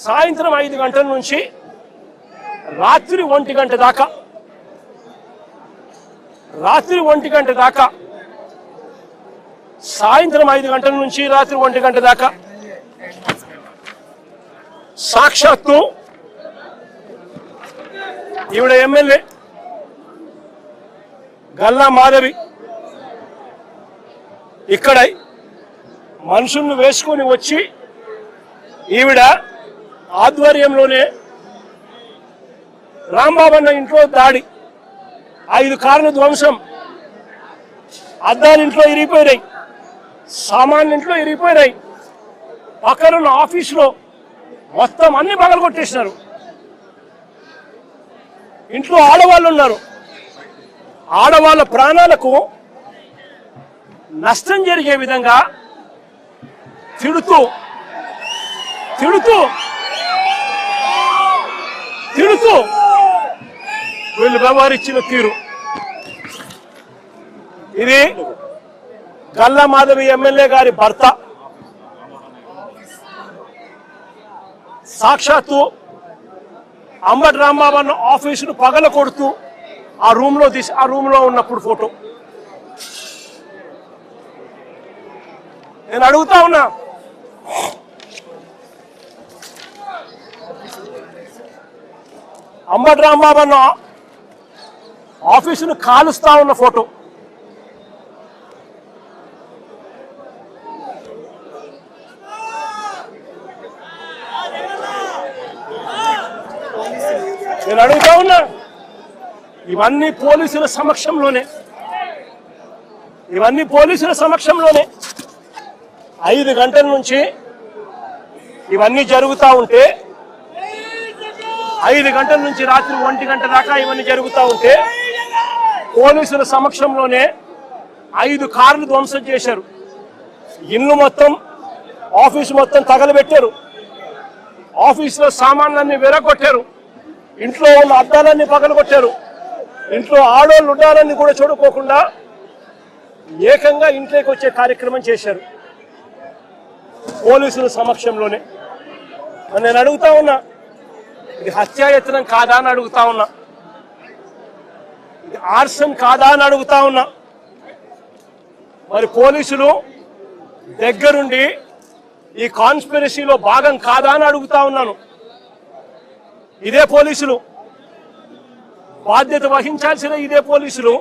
సాయంత్రం 5 గంటల నుంచి రాత్రి 1 గంట దాకా సాయంత్రం 5 గంటల నుంచి రాత్రి 1 గంట దాకా సాక్షాత్తు ఈవిడ ఎమ్మెల్యే గల్లా మాధవి ఇక్కడ మనుషులను వేసుకొని వచ్చి ఈవిడ ఆధ్వర్యంలోనే రాంబాబు అన్న ఇంట్లో దాడి, 5 కార్ల ధ్వంసం, అద్దాలు ఇంట్లో ఇరిగిపోయినాయి, సామాన్లు ఇంట్లో ఇరిగిపోయినాయి, పక్కనున్న ఆఫీసులో మొత్తం అన్ని పగలు కొట్టేసినారు. ఇంట్లో ఆడవాళ్ళు ఉన్నారు. ఆడవాళ్ళ ప్రాణాలకు నష్టం జరిగే విధంగా తిడుతూ వీళ్ళు వ్యవహరించిన తీరు ఇది. గల్లా మాధవి ఎమ్మెల్యే గారి భర్త సాక్షాత్తు అంబటి రాంబాబు అన్న ఆఫీసును పగల కొడుతూ ఆ రూమ్ లో ఉన్నప్పుడు ఫోటో. నేను అడుగుతా ఉన్నా, అంబటి రాంబాబు అన్న ఆఫీసును కాలుస్తా ఉన్న ఫోటో. నేను అడుగుతా ఉన్నా, ఇవన్నీ పోలీసుల సమక్షంలోనే 5 గంటల నుంచి ఇవన్నీ జరుగుతూ ఉంటే, 5 గంటల నుంచి రాత్రి 1 గంట దాకా ఇవన్నీ జరుగుతూ ఉంటే పోలీసుల సమక్షంలోనే 5 కార్లు ధ్వంసం చేశారు. ఇల్లు మొత్తం, ఆఫీసు మొత్తం తగలబెట్టారు. ఆఫీసులో సామాన్లన్నీ విరగొట్టారు. ఇంట్లో ఉన్న అద్దాలన్నీ పగలగొట్టారు. ఇంట్లో ఆడోళ్ళు ఉండాలని కూడా చూడుకోకుండా ఏకంగా ఇంట్లోకి వచ్చే కార్యక్రమం చేశారు పోలీసుల సమక్షంలోనే. నేను అడుగుతా ఉన్నా, ఇది హత్యాయత్నం కాదా అని అడుగుతా ఉన్నా, ఇది ఆర్సన్ కాదా అని అడుగుతా ఉన్నా. మరి పోలీసులు దగ్గరుండి ఈ కాన్స్పిరసీలో భాగం కాదా అని అడుగుతా ఉన్నాను. ఇదే పోలీసులు బాధ్యత వహించాల్సిన, ఇదే పోలీసులు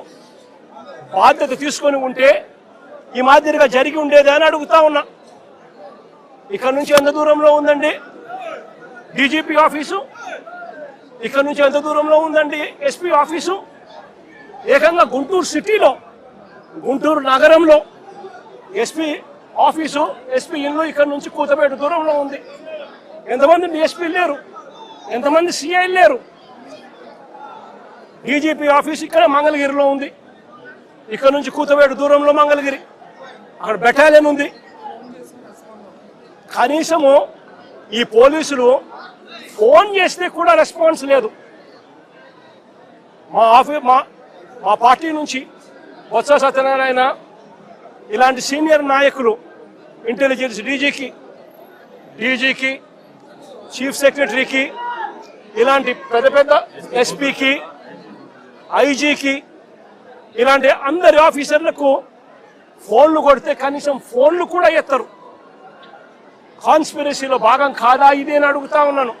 బాధ్యత తీసుకొని ఉంటే ఈ మాదిరిగా జరిగి ఉండేది అని అడుగుతా ఉన్నా. ఇక్కడ నుంచి ఎంత దూరంలో ఉందండి డీజీపీ ఆఫీసు? ఇక్కడ నుంచి ఎంత దూరంలో ఉందండి ఎస్పీ ఆఫీసు? ఏకంగా గుంటూరు సిటీలో, గుంటూరు నగరంలో ఎస్పీ ఆఫీసు, ఎస్పీ ఇల్లు ఇక్కడ నుంచి కూతపేట దూరంలో ఉంది. ఎంతమంది డిఎస్పీ లేరు, ఎంతమంది సిఐ లేరు. డీజీపీ ఆఫీస్ ఇక్కడ మంగళగిరిలో ఉంది. ఇక్కడ నుంచి కూతవేడు దూరంలో మంగళగిరి, అక్కడ బెటాలియన్ ఉంది. కనీసము ఈ పోలీసులు ఫోన్ చేస్తే కూడా రెస్పాన్స్ లేదు. మా పార్టీ నుంచి బొత్స సత్యనారాయణ ఇలాంటి సీనియర్ నాయకులు, ఇంటెలిజెన్స్ డీజీకి, చీఫ్ సెక్రటరీకి, ఇలాంటి పెద్ద పెద్ద ఎస్పీకి, ఐజీకి, ఇలాంటి అందరి ఆఫీసర్లకు ఫోన్లు కొడితే కనీసం ఫోన్లు కూడా ఎత్తరు. కాన్స్పిరసీలో భాగం కాదా ఇది అని అడుగుతా ఉన్నాను.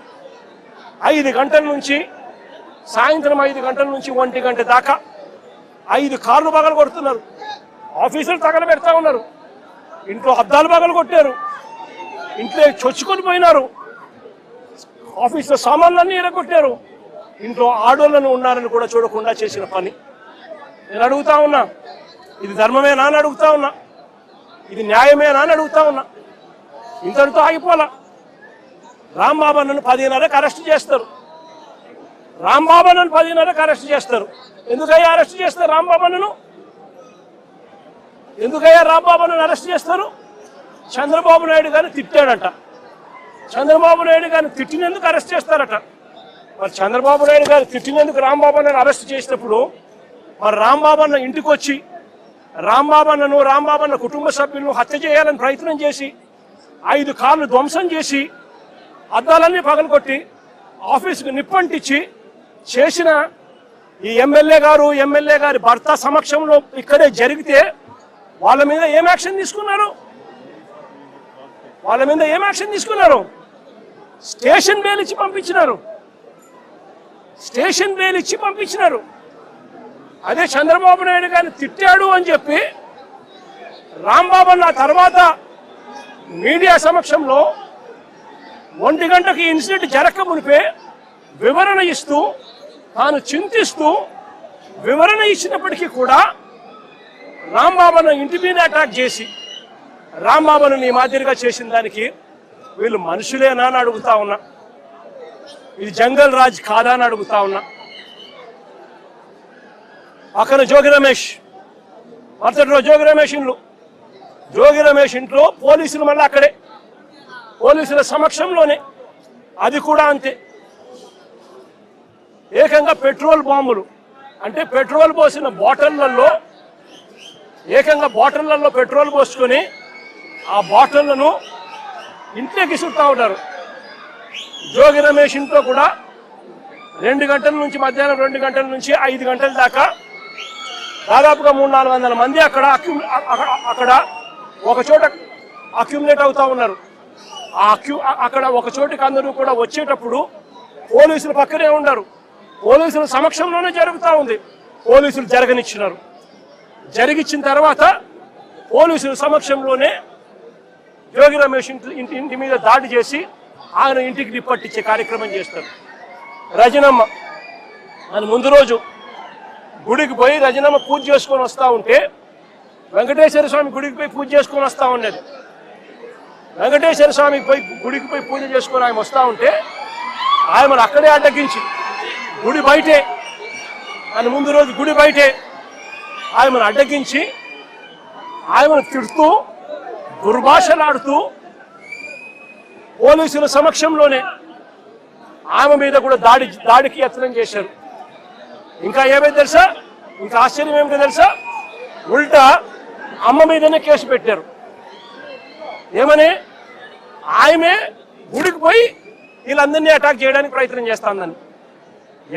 5 గంటల నుంచి, సాయంత్రం 5 గంటల నుంచి 1 గంట దాకా 5 కార్లు పగలు కొడుతున్నారు. ఆఫీసులు తగలబెడతా ఉన్నారు. ఇంట్లో అద్దాలు పగలు కొట్టారు. ఇంట్లో చొచ్చుకొని పోయినారు. ఆఫీసులో సామాన్లన్నీ ఎరగొట్టారు. ఇంట్లో ఆడోళ్ళను ఉన్నారని కూడా చూడకుండా చేసిన పని. నేను అడుగుతా ఉన్నా, ఇది ధర్మమేనా అని అడుగుతా ఉన్నా, ఇది న్యాయమేనా అని అడుగుతా ఉన్నా. ఇంతటితో ఆగిపోలా. రాంబాబు అన్నను 10:30కి అరెస్ట్ చేస్తారు. రాంబాబు అన్నను 10:30కి అరెస్ట్ చేస్తారు. ఎందుకయ్యా అరెస్ట్ చేస్తారు రాంబాబు అన్నను? ఎందుకయ్యా రాంబాబు అన్నను అరెస్ట్ చేస్తారు? చంద్రబాబు నాయుడు గారిని తిట్టాడట. చంద్రబాబు నాయుడు గారిని తిట్టినందుకు అరెస్ట్ చేస్తారట. మరి చంద్రబాబు నాయుడు గారు తిట్టినందుకు రాంబాబు అన్నను అరెస్ట్ చేసినప్పుడు మరి రాంబాబు అన్న ఇంటికి వచ్చి రాంబాబు అన్న కుటుంబ సభ్యులను హత్య చేయాలని ప్రయత్నం చేసి 5 కార్లు ధ్వంసం చేసి అద్దాలన్నీ పగలగొట్టి ఆఫీసుకు నిప్పంటించి చేసిన ఈ ఎమ్మెల్యే గారి భర్త సమక్షంలో ఇక్కడే జరిగితే వాళ్ళ మీద ఏం యాక్షన్ తీసుకున్నారు? స్టేషన్ బెయిల్ ఇచ్చి పంపించినారు. అదే చంద్రబాబు నాయుడు గారిని తిట్టాడు అని చెప్పి రాంబాబు అన్న తర్వాత మీడియా సమక్షంలో 1 గంటకి ఇన్సిడెంట్ జరగక మునిపే వివరణ ఇస్తూ తాను చింతిస్తూ వివరణ ఇచ్చినప్పటికీ కూడా రాంబాబును ఇంటి మీద అటాక్ చేసి రాంబాబును నీ మాదిరిగా చేసిన దానికి వీళ్ళు మనుషులేనా అని అడుగుతా ఉన్నా. ఇది జంగల్ రాజ్ కాదా అని అడుగుతా ఉన్నా. అక్కడ జోగి రమేష్ మరుసటి రోజు జోగి రమేష్ ఇంట్లో పోలీసులు మళ్ళీ అక్కడే పోలీసుల సమక్షంలోనే అది కూడా అంతే. ఏకంగా పెట్రోల్ బాంబులు అంటే పెట్రోల్ పోసిన బాటిళ్లలో పెట్రోల్ పోసుకొని ఆ బాటిళ్లను ఇంట్లోకి చుట్టా ఉంటారు. జోగి రమేష్ ఇంట్లో కూడా 2 గంటల నుంచి మధ్యాహ్నం 2 గంటల నుంచి 5 గంటల దాకా దాదాపుగా 300-400 మంది అక్కడ ఒక చోట అక్యుములేట్ అవుతా ఉన్నారు. అక్కడ ఒక చోటికి అందరూ కూడా వచ్చేటప్పుడు పోలీసులు పక్కనే ఉన్నారు. పోలీసుల సమక్షంలోనే జరుగుతూ ఉంది. పోలీసులు జరిగిచ్చిన తర్వాత పోలీసుల సమక్షంలోనే జోగి రమేష్ ఇంటి మీద దాడి చేసి ఆయన ఇంటికి నిప్పట్టించే కార్యక్రమం చేస్తారు. రజనమ్మ అని ముందు రోజు గుడికి పోయి రజనమ్మ పూజ చేసుకొని వస్తూ ఉంటే వెంకటేశ్వర స్వామి గుడికి పోయి పూజ చేసుకొని వస్తూ ఉన్నది. వెంకటేశ్వర స్వామి గుడికి పోయి పూజ చేసుకొని ఆయన వస్తూ ఉంటే ఆయనను అక్కడే అడ్డగించి గుడి బయటే అని ముందు రోజు గుడి బయటే ఆయనను అడ్డగించి ఆయనను తిడుతూ దుర్భాషలాడుతూ పోలీసుల సమక్షంలోనే ఆమె మీద కూడా దాడికి యత్నం చేశారు. ఇంకా ఏమైంది తెలుసా? ఇంకా ఆశ్చర్యం ఏమిటో తెలుసా? ఉల్టా అమ్మ మీదనే కేసు పెట్టారు. ఏమని? ఆమె గుడికి పోయి వీళ్ళందరినీ అటాక్ చేయడానికి ప్రయత్నం చేస్తాందని.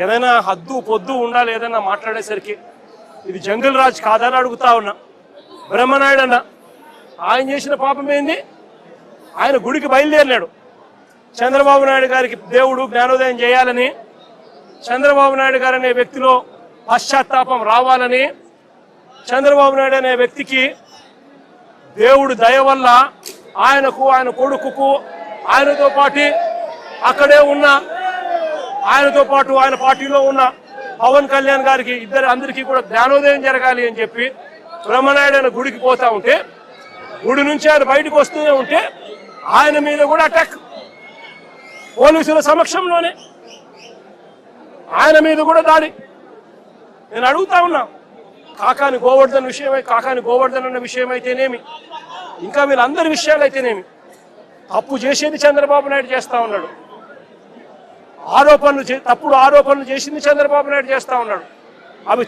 ఏదైనా హద్దు పొద్దు ఉండాలి ఏదైనా మాట్లాడేసరికి. ఇది జంగల్ రాజ్ కాదని అడుగుతా ఉన్నా. బ్రహ్మనాయుడు అన్న ఆయన చేసిన పాపం ఏంది? ఆయన గుడికి బయలుదేరినాడు. చంద్రబాబు నాయుడు గారికి దేవుడు జ్ఞానోదయం చేయాలని, చంద్రబాబు నాయుడు గారు అనే వ్యక్తిలో పశ్చాత్తాపం రావాలని, చంద్రబాబు నాయుడు అనే వ్యక్తికి దేవుడు దయ వల్ల ఆయనకు ఆయన కొడుకుకు ఆయనతో పాటు అక్కడే ఉన్న ఆయనతో పాటు ఆయన పార్టీలో ఉన్న పవన్ కళ్యాణ్ గారికి అందరికీ కూడా జ్ఞానోదయం జరగాలి అని చెప్పి బ్రహ్మనాయుడు ఆయన గుడికి పోతా ఉంటే గుడి నుంచి ఆయన బయటకు వస్తూనే ఉంటే ఆయన మీద కూడా అటాక్ పోలీసుల సమక్షంలోనే ఆయన మీద కూడా దాడి. నేను అడుగుతా ఉన్నా, కాకాని గోవర్ధన్ అన్న విషయం అయితేనేమి, ఇంకా వీళ్ళందరి విషయాలు అయితేనేమి, తప్పు చేసేది చంద్రబాబు నాయుడు చేస్తా ఉన్నాడు. తప్పుడు ఆరోపణలు చేసింది చంద్రబాబు నాయుడు చేస్తా ఉన్నాడు. అవి